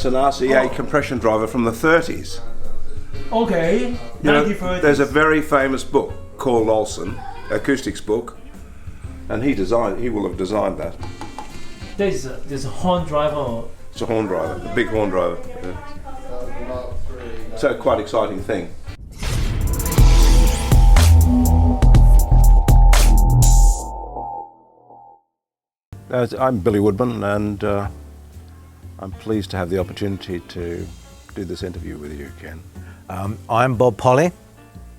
That's an RCA compression driver from the 30s. Okay, 1930s. There's a very famous book called Olson, acoustics book, and he will have designed that. There's a horn driver. It's a horn driver, a big horn driver. Yeah. So quite exciting thing. I'm Billy Woodman, and I'm pleased to have the opportunity to do this interview with you, Ken. I'm Bob Polly,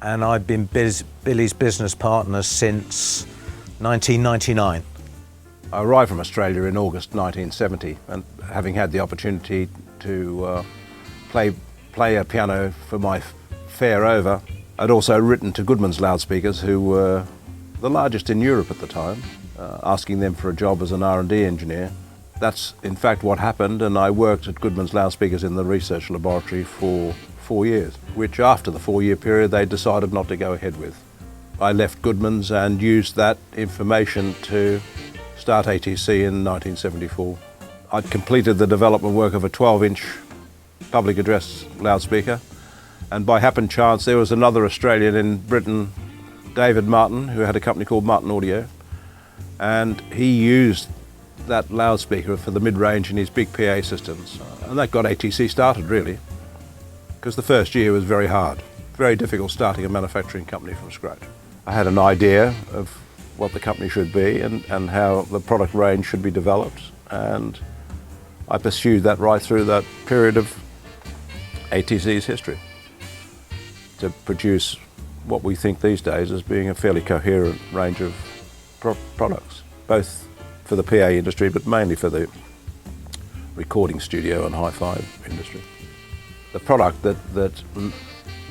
and I've been Billy's business partner since 1999. I arrived from Australia in August 1970, and having had the opportunity to play a piano for my fare over, I'd also written to Goodman's loudspeakers, who were the largest in Europe at the time, asking them for a job as an R&D engineer. That's in fact what happened, and I worked at Goodman's loudspeakers in the research laboratory for 4 years, which after the 4-year period they decided not to go ahead with. I left Goodman's and used that information to start ATC in 1974. I'd completed the development work of a 12-inch public address loudspeaker, and by happen chance there was another Australian in Britain, David Martin, who had a company called Martin Audio, and he used that loudspeaker for the mid-range in his big PA systems, and that got ATC started really, because the first year was very hard, very difficult starting a manufacturing company from scratch. I had an idea of what the company should be and how the product range should be developed, and I pursued that right through that period of ATC's history to produce what we think these days as being a fairly coherent range of products, both for the PA industry but mainly for the recording studio and hi-fi industry. The product that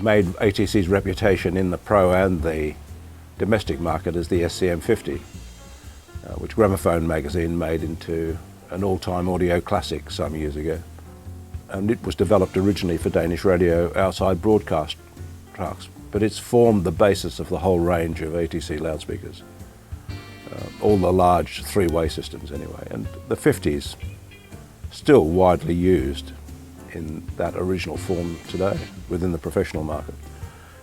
made ATC's reputation in the pro and the domestic market is the SCM50, which Gramophone magazine made into an all-time audio classic some years ago. And it was developed originally for Danish radio outside broadcast trucks, but it's formed the basis of the whole range of ATC loudspeakers. All the large three-way systems anyway, and the 50s still widely used in that original form today within the professional market.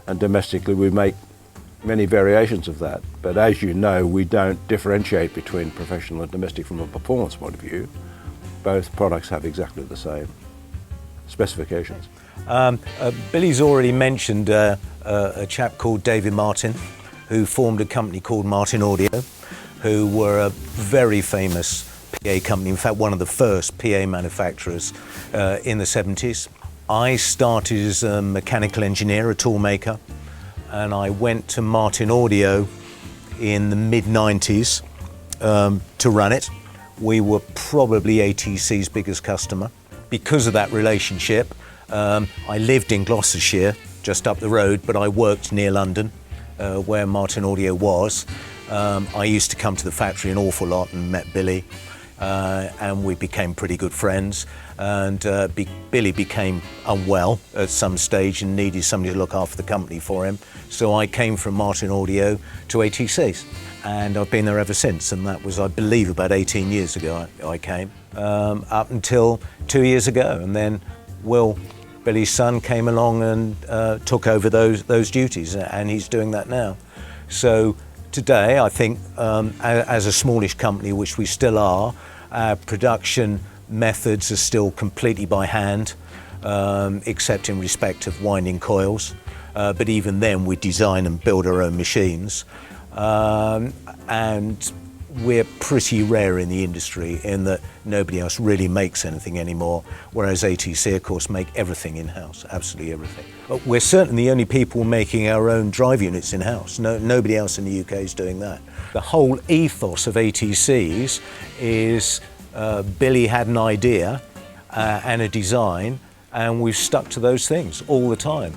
And domestically we make many variations of that, but as you know, we don't differentiate between professional and domestic from a performance point of view. Both products have exactly the same specifications. Billy's already mentioned a chap called David Martin, who formed a company called Martin Audio, who were a very famous PA company, in fact one of the first PA manufacturers in the 70s. I started as a mechanical engineer, a tool maker, and I went to Martin Audio in the mid-90s to run it. We were probably ATC's biggest customer. Because of that relationship, I lived in Gloucestershire, just up the road, but I worked near London, where Martin Audio was. I used to come to the factory an awful lot and met Billy, and we became pretty good friends. And Billy became unwell at some stage and needed somebody to look after the company for him. So I came from Martin Audio to ATC's, and I've been there ever since. And that was, I believe, about 18 years ago I came, up until 2 years ago. And then Will, Billy's son, came along and took over those duties, and he's doing that now. So today, I think, as a smallish company, which we still are, our production methods are still completely by hand, except in respect of winding coils. But even then, we design and build our own machines. And we're pretty rare in the industry in that nobody else really makes anything anymore, whereas ATC, of course, make everything in-house, absolutely everything. But we're certainly the only people making our own drive units in-house. Nobody else in the UK is doing that. The whole ethos of ATCs is Billy had an idea and a design, and we've stuck to those things all the time.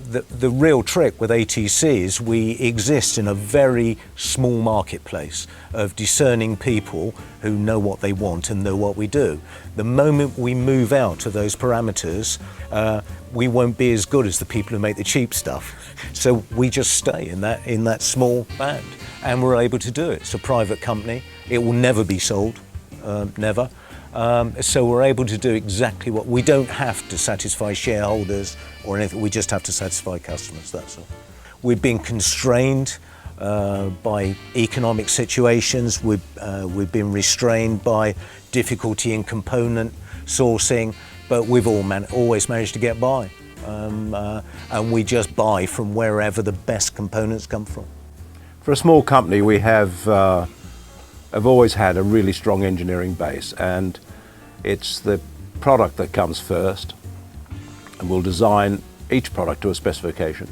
The real trick with ATC is we exist in a very small marketplace of discerning people who know what they want and know what we do. The moment we move out of those parameters, we won't be as good as the people who make the cheap stuff. So we just stay in that small band, and we're able to do it. It's a private company. It will never be sold, never. So we're able to do exactly what we don't have to satisfy shareholders or anything. We just have to satisfy customers. That's all. We've been constrained by economic situations. We've been restrained by difficulty in component sourcing, but we've always managed to get by. And we just buy from wherever the best components come from. For a small company, we have always had a really strong engineering base, and it's the product that comes first, and we'll design each product to a specification.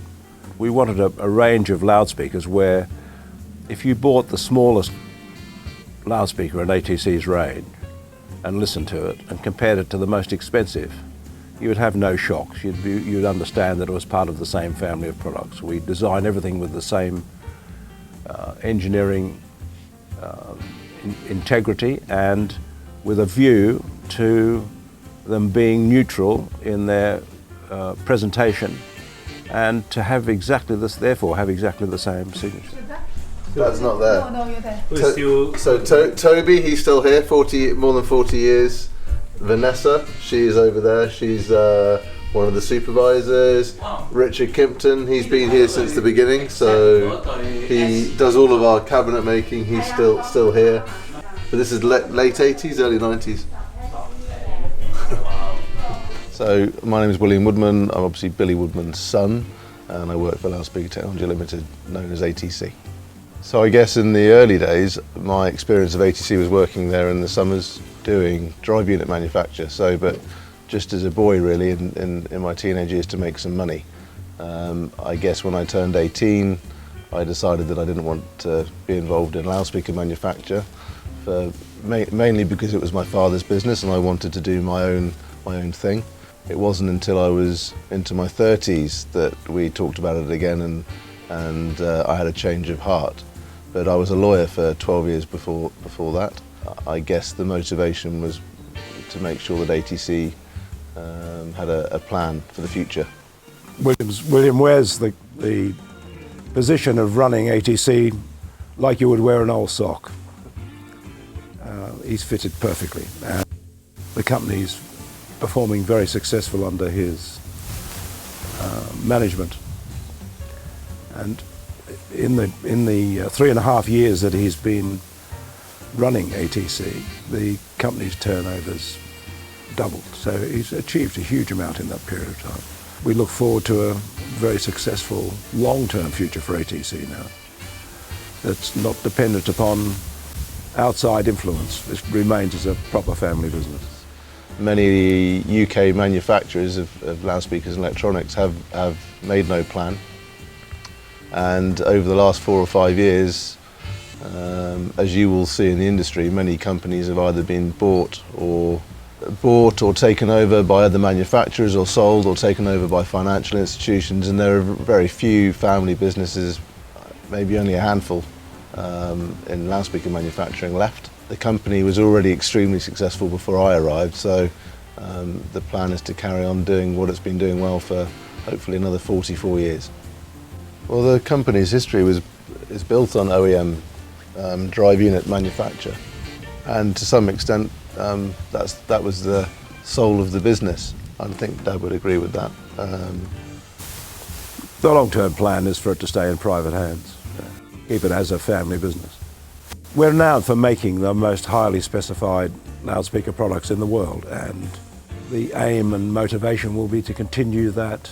We wanted a range of loudspeakers where if you bought the smallest loudspeaker in ATC's range and listened to it and compared it to the most expensive, you would have no shocks. You'd understand that it was part of the same family of products. We design everything with the same engineering integrity and with a view to them being neutral in their presentation and to have exactly this, therefore have exactly the same signature. Dad's not there. No, you're there. So Toby, he's still here, more than 40 years. Vanessa, she's over there. She's one of the supervisors. Richard Kimpton, he's been here since the beginning, so he does all of our cabinet making. He's still here. But this is late 80s, early 90s. So my name is William Woodman. I'm obviously Billy Woodman's son, and I work for Loudspeaker Technology Limited, known as ATC. So I guess in the early days, my experience of ATC was working there in the summers doing drive unit manufacture. But just as a boy really in my teenage years to make some money. I guess when I turned 18, I decided that I didn't want to be involved in loudspeaker manufacture, mainly because it was my father's business and I wanted to do my own thing. It wasn't until I was into my 30s that we talked about it again and I had a change of heart. But I was a lawyer for 12 years before that. I guess the motivation was to make sure that ATC had a plan for the future. William wears the position of running ATC like you would wear an old sock. He's fitted perfectly. The company's performing very successful under his management. And in the 3.5 years that he's been running ATC, the company's turnover's doubled. So he's achieved a huge amount in that period of time. We look forward to a very successful long-term future for ATC now. That's not dependent upon outside influence. It remains as a proper family business. Many UK manufacturers of loudspeakers and electronics have made no plan. And over the last 4 or 5 years, as you will see in the industry, many companies have either been bought or taken over by other manufacturers, or sold or taken over by financial institutions, and there are very few family businesses, maybe only a handful, in loudspeaker manufacturing left. The company was already extremely successful before I arrived, so the plan is to carry on doing what it's been doing well for hopefully another 44 years. Well, the company's history is built on OEM drive unit manufacture, and to some extent that was the soul of the business. I think Dad would agree with that. The long-term plan is for it to stay in private hands, keep it as a family business. We're renowned for making the most highly specified loudspeaker products in the world, and the aim and motivation will be to continue that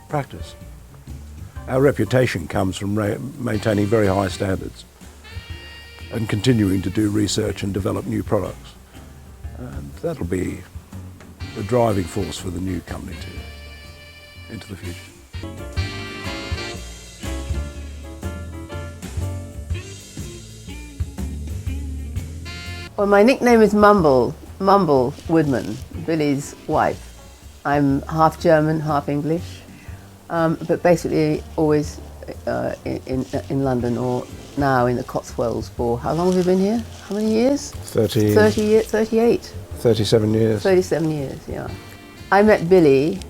practice. Our reputation comes from maintaining very high standards and continuing to do research and develop new products. And that'll be the driving force for the new company into the future. Well, my nickname is Mumble Woodman, Billy's wife. I'm half German, half English, but basically always in London, or now in the Cotswolds for, how long have you been here? How many years? 38. 37 years. 37 years, yeah. I met Billy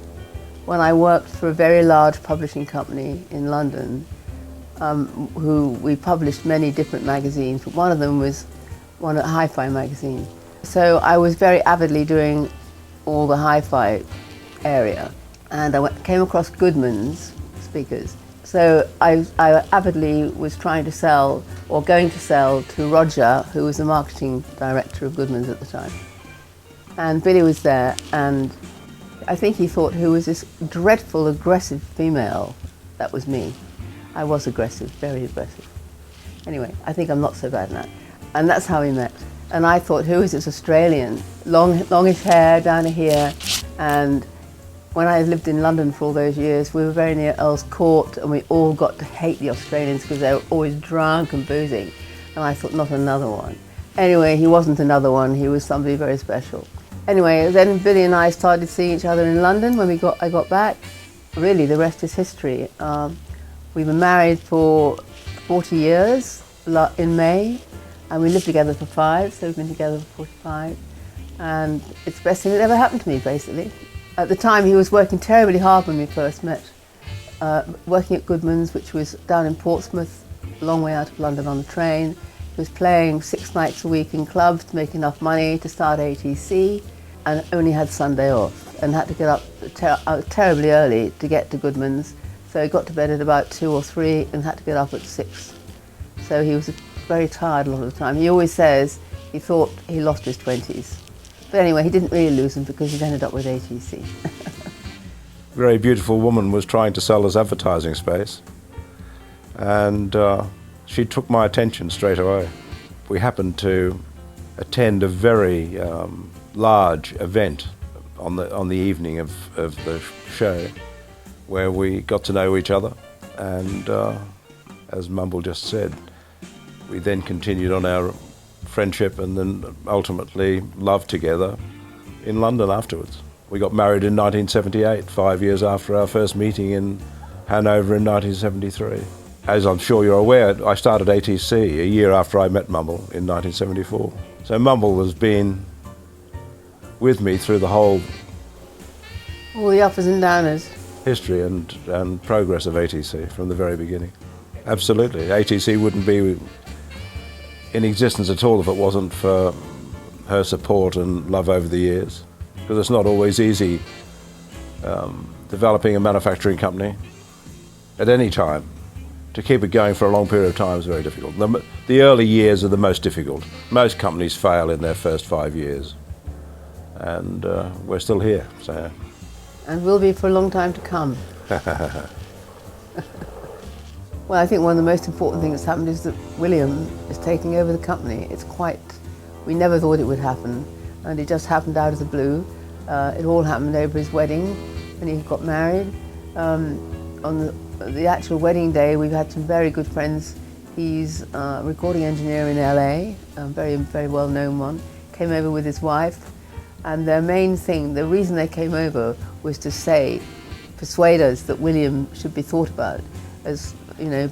when I worked for a very large publishing company in London, who we published many different magazines, but one of them was HiFi magazine. So I was very avidly doing all the hi-fi area, and I came across Goodman's speakers. So I avidly was trying to sell, or going to sell, to Roger, who was the marketing director of Goodman's at the time. And Billy was there, and I think he thought, who was this dreadful, aggressive female? That was me. I was aggressive, very aggressive. Anyway, I think I'm not so bad now. And that's how we met. And I thought, who is this Australian? Longish hair down to here. And when I lived in London for all those years, we were very near Earl's Court, and we all got to hate the Australians because they were always drunk and boozing. And I thought, not another one. Anyway, he wasn't another one. He was somebody very special. Anyway, then Billy and I started seeing each other in London when I got back. Really, the rest is history. We were married for 40 years in May, and we lived together for 5, so we've been together for 45. And it's the best thing that ever happened to me, basically. At the time, he was working terribly hard when we first met, working at Goodman's, which was down in Portsmouth, a long way out of London on the train. He was playing 6 nights a week in clubs to make enough money to start ATC, and only had Sunday off, and had to get up terribly early to get to Goodman's. So he got to bed at about 2 or 3 and had to get up at 6. So he was very tired a lot of the time. He always says he thought he lost his 20s. But anyway, he didn't really lose them because he'd ended up with ATC. A very beautiful woman was trying to sell us advertising space, and she took my attention straight away. We happened to attend a very large event on the evening of the show, where we got to know each other, and as Mumble just said, we then continued on our friendship and then ultimately love together in London afterwards. We got married in 1978, 5 years after our first meeting in Hanover in 1973. As I'm sure you're aware, I started ATC a year after I met Mumble in 1974. So Mumble has been with me through the whole All the uppers and downers. history and progress of ATC from the very beginning. Absolutely. ATC wouldn't be in existence at all if it wasn't for her support and love over the years, because it's not always easy developing a manufacturing company at any time. To keep it going for a long period of time is very difficult. The early years are the most difficult. Most companies fail in their first 5 years, and we're still here. So. And will be for a long time to come. Well, I think one of the most important things that's happened is that William is taking over the company. We never thought it would happen, and it just happened out of the blue. It all happened over his wedding when he got married. On the actual wedding day, we've had some very good friends. He's a recording engineer in LA, a very, very well-known one. Came over with his wife, and their main thing, the reason they came over was to persuade us that William should be thought about as,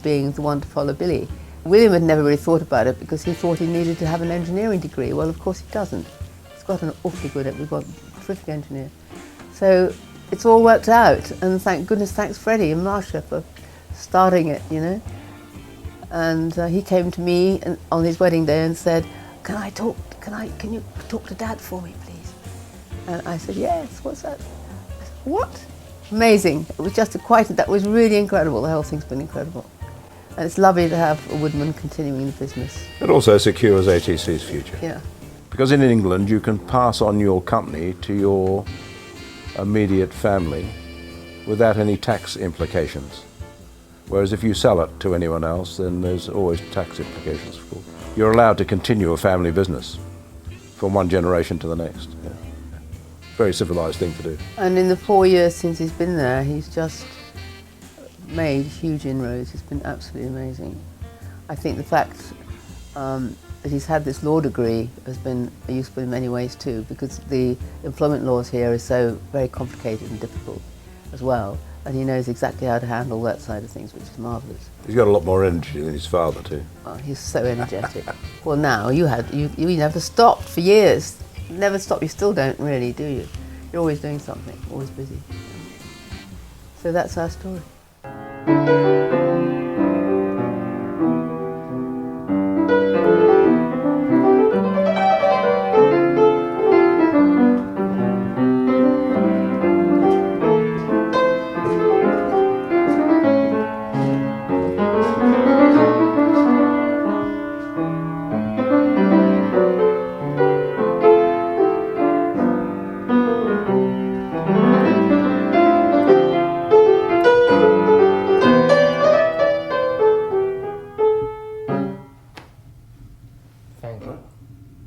being the one to follow Billy. William had never really thought about it because he thought he needed to have an engineering degree. Well, of course he doesn't. He's got an awfully good, we've got a terrific engineer. So it's all worked out, and thank goodness, thanks Freddie and Marsha for starting it, And he came to me on his wedding day and said, can you talk to Dad for me, please? And I said, yes, what's that? I said, what? Amazing. It was just that was really incredible. The whole thing's been incredible. And it's lovely to have a Woodman continuing the business. It also secures ATC's future. Yeah. Because in England, you can pass on your company to your immediate family without any tax implications. Whereas if you sell it to anyone else, then there's always tax implications, of course. You're allowed to continue a family business from one generation to the next. Yeah. Very civilized thing to do. And in the 4 years since he's been there, he's just made huge inroads. It's been absolutely amazing. I think the fact that he's had this law degree has been useful in many ways too, because the employment laws here are so very complicated and difficult as well, and he knows exactly how to handle that side of things, which is marvellous. He's got a lot more energy than his father too. Oh, he's so energetic. Well, now you never stopped for years. You never stop. You still don't really, do you? You're always doing something, always busy. So that's our story.